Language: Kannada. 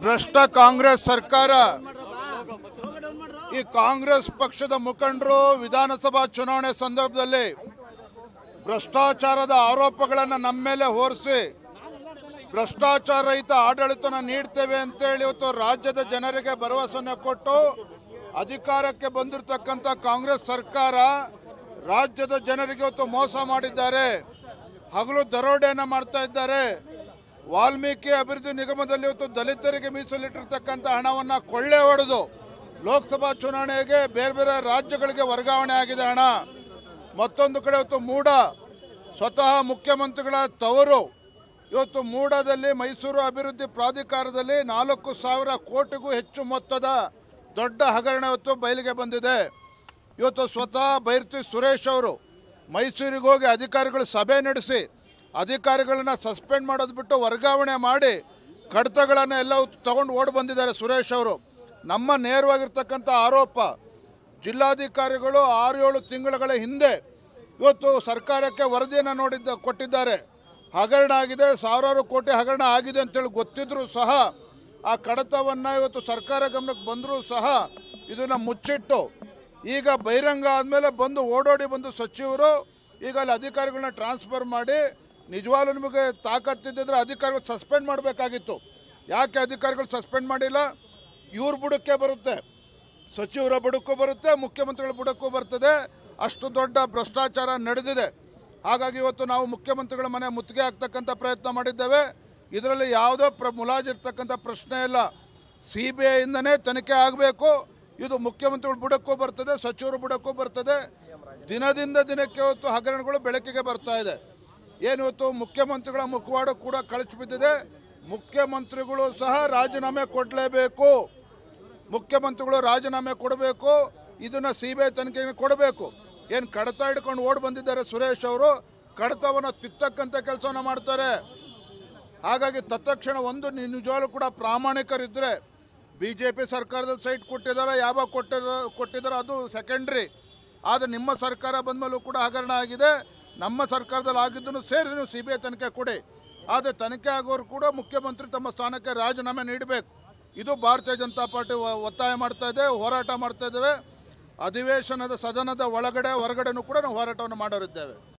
ಭ್ರಷ್ಟ ಕಾಂಗ್ರೆಸ್ ಸರ್ಕಾರ ಈ ಕಾಂಗ್ರೆಸ್ ಪಕ್ಷದ ಮುಖಂಡರು ವಿಧಾನಸಭಾ ಚುನಾವಣೆ ಸಂದರ್ಭದಲ್ಲಿ ಭ್ರಷ್ಟಾಚಾರದ ಆರೋಪಗಳನ್ನು ನಮ್ಮ ಮೇಲೆ ಹೊರಿಸಿ ಭ್ರಷ್ಟಾಚಾರ ರಹಿತ ಆಡಳಿತನ ನೀಡ್ತೇವೆ ಅಂತೇಳಿ ಇವತ್ತು ರಾಜ್ಯದ ಜನರಿಗೆ ಭರವಸೆಯನ್ನು ಕೊಟ್ಟು ಅಧಿಕಾರಕ್ಕೆ ಬಂದಿರತಕ್ಕಂತ ಕಾಂಗ್ರೆಸ್ ಸರ್ಕಾರ ರಾಜ್ಯದ ಜನರಿಗೆ ಇವತ್ತು ಮೋಸ ಮಾಡಿದ್ದಾರೆ. ಹಗಲು ದರೋಡೆಯನ್ನು ಮಾಡ್ತಾ ಇದ್ದಾರೆ. ವಾಲ್ಮೀಕಿ ಅಭಿವೃದ್ಧಿ ನಿಗಮದಲ್ಲಿ ಇವತ್ತು ದಲಿತರಿಗೆ ಮೀಸಲಿಟ್ಟಿರ್ತಕ್ಕಂಥ ಹಣವನ್ನು ಕೊಳ್ಳೆ ಹೊಡೆದು ಲೋಕಸಭಾ ಚುನಾವಣೆಗೆ ಬೇರೆ ಬೇರೆ ರಾಜ್ಯಗಳಿಗೆ ವರ್ಗಾವಣೆ ಆಗಿದೆ ಹಣ. ಮತ್ತೊಂದು ಕಡೆ ಇವತ್ತು ಮೂಡ ಸ್ವತಃ ಮುಖ್ಯಮಂತ್ರಿಗಳ ತವರು ಇವತ್ತು ಮೂಡದಲ್ಲಿ ಮೈಸೂರು ಅಭಿವೃದ್ಧಿ ಪ್ರಾಧಿಕಾರದಲ್ಲಿ 4,000 ಕೋಟಿಗೂ ಹೆಚ್ಚು ಮೊತ್ತದ ದೊಡ್ಡ ಹಗರಣ ಇವತ್ತು ಬಯಲಿಗೆ ಬಂದಿದೆ. ಇವತ್ತು ಸ್ವತಃ ಬೈರತಿ ಸುರೇಶ್ ಅವರು ಮೈಸೂರಿಗೆ ಹೋಗಿ ಅಧಿಕಾರಿಗಳು ಸಭೆ ನಡೆಸಿ ಅಧಿಕಾರಿಗಳನ್ನ ಸಸ್ಪೆಂಡ್ ಮಾಡೋದು ಬಿಟ್ಟು ವರ್ಗಾವಣೆ ಮಾಡಿ ಕಡತಗಳನ್ನು ಎಲ್ಲ ತಗೊಂಡು ಓಡಿ ಬಂದಿದ್ದಾರೆ ಸುರೇಶ್ ಅವರು. ನಮ್ಮ ನೇರವಾಗಿರ್ತಕ್ಕಂಥ ಆರೋಪ, ಜಿಲ್ಲಾಧಿಕಾರಿಗಳು 6-7 ತಿಂಗಳ ಹಿಂದೆ ಇವತ್ತು ಸರ್ಕಾರಕ್ಕೆ ವರದಿಯನ್ನು ಕೊಟ್ಟಿದ್ದಾರೆ. ಹಗರಣ ಆಗಿದೆ, ಸಾವಿರಾರು ಕೋಟಿ ಹಗರಣ ಆಗಿದೆ ಅಂತೇಳಿ ಗೊತ್ತಿದ್ರೂ ಸಹ ಆ ಕಡತವನ್ನು ಇವತ್ತು ಸರ್ಕಾರ ಗಮನಕ್ಕೆ ಬಂದರೂ ಸಹ ಇದನ್ನು ಮುಚ್ಚಿಟ್ಟು ಈಗ ಬಹಿರಂಗ ಆದಮೇಲೆ ಓಡೋಡಿ ಬಂದು ಸಚಿವರು ಈಗ ಅಲ್ಲಿ ಅಧಿಕಾರಿಗಳನ್ನ ಟ್ರಾನ್ಸ್ಫರ್ ಮಾಡಿ ನಿಜವಾಗ್ಲೂ ನಿಮಗೆ ತಾಕತ್ತಿದ್ದರೆ ಅಧಿಕಾರಿಗಳು ಸಸ್ಪೆಂಡ್ ಮಾಡಬೇಕಾಗಿತ್ತು. ಯಾಕೆ ಅಧಿಕಾರಿಗಳು ಸಸ್ಪೆಂಡ್ ಮಾಡಿಲ್ಲ? ಇವ್ರ ಬುಡಕ್ಕೆ ಬರುತ್ತೆ, ಸಚಿವರ ಬುಡಕ್ಕೂ ಬರುತ್ತೆ, ಮುಖ್ಯಮಂತ್ರಿಗಳ ಬುಡಕ್ಕೂ ಬರ್ತದೆ. ಅಷ್ಟು ದೊಡ್ಡ ಭ್ರಷ್ಟಾಚಾರ ನಡೆದಿದೆ. ಹಾಗಾಗಿ ಇವತ್ತು ನಾವು ಮುಖ್ಯಮಂತ್ರಿಗಳ ಮನೆ ಮುತ್ತಿಗೆ ಹಾಕ್ತಕ್ಕಂಥ ಪ್ರಯತ್ನ ಮಾಡಿದ್ದೇವೆ. ಇದರಲ್ಲಿ ಯಾವುದೋ ಮುಲಾಜಿರ್ತಕ್ಕಂಥ ಪ್ರಶ್ನೆ ಇಲ್ಲ. CBI ಇಂದನೇ ತನಿಖೆ ಆಗಬೇಕು. ಇದು ಮುಖ್ಯಮಂತ್ರಿಗಳ ಬುಡಕ್ಕೂ ಬರ್ತದೆ, ಸಚಿವರ ಬುಡಕ್ಕೂ ಬರ್ತದೆ. ದಿನದಿಂದ ದಿನಕ್ಕೆ ಇವತ್ತು ಹಗರಣಗಳು ಬೆಳಕಿಗೆ ಬರ್ತಾ ಇದೆ. ಏನು ಇವತ್ತು ಮುಖ್ಯಮಂತ್ರಿಗಳ ಮುಖವಾಡ ಕೂಡ ಕಳಚಿ ಬಿದ್ದಿದೆ. ಮುಖ್ಯಮಂತ್ರಿಗಳು ಸಹ ರಾಜೀನಾಮೆ ಕೊಡಲೇಬೇಕು. ಮುಖ್ಯಮಂತ್ರಿಗಳು ರಾಜೀನಾಮೆ ಕೊಡಬೇಕು. ಇದನ್ನು CBI ತನಿಖೆಗೆ ಕೊಡಬೇಕು. ಏನು ಕಡತ ಹಿಡ್ಕೊಂಡು ಓಡಿ ಬಂದಿದ್ದಾರೆ ಸುರೇಶ್ ಅವರು, ಕಡತವನ್ನು ತಿತ್ತಕ್ಕಂಥ ಕೆಲಸವನ್ನು ಮಾಡ್ತಾರೆ. ಹಾಗಾಗಿ ತತ್ಕ್ಷಣ ಒಂದು ನಿಜವಾಗ್ಲೂ ಕೂಡ ಪ್ರಾಮಾಣಿಕರಿದ್ದರೆ BJP ಸರ್ಕಾರದ ಸೈಟ್ ಕೊಟ್ಟಿದ್ದಾರೆ, ಯಾವಾಗ ಕೊಟ್ಟಿದ್ದಾರೆ ಅದು ಸೆಕೆಂಡ್ರಿ. ಆದರೆ ನಿಮ್ಮ ಸರ್ಕಾರ ಬಂದಮೇಲೂ ಕೂಡ ಹಗರಣ ಆಗಿದೆ. ನಮ್ಮ ಸರ್ಕಾರದಲ್ಲಿ ಆಗಿದ್ದನ್ನು ಸೇರಿಸಿ ನೀವು CBI ತನಿಖೆ ಕೊಡಿ. ಆದರೆ ತನಿಖೆ ಆಗೋರು ಕೂಡ ಮುಖ್ಯಮಂತ್ರಿ ತಮ್ಮ ಸ್ಥಾನಕ್ಕೆ ರಾಜೀನಾಮೆ ನೀಡಬೇಕು. ಇದು ಭಾರತೀಯ ಜನತಾ ಪಾರ್ಟಿ ಒತ್ತಾಯ ಮಾಡ್ತಾ ಇದೆ, ಹೋರಾಟ ಮಾಡ್ತಾ ಇದ್ದೇವೆ. ಅಧಿವೇಶನದ ಸದನದ ಒಳಗಡೆ ಹೊರಗಡೆನೂ ಕೂಡ ನಾವು ಹೋರಾಟವನ್ನು ಮಾಡೋರಿದ್ದೇವೆ.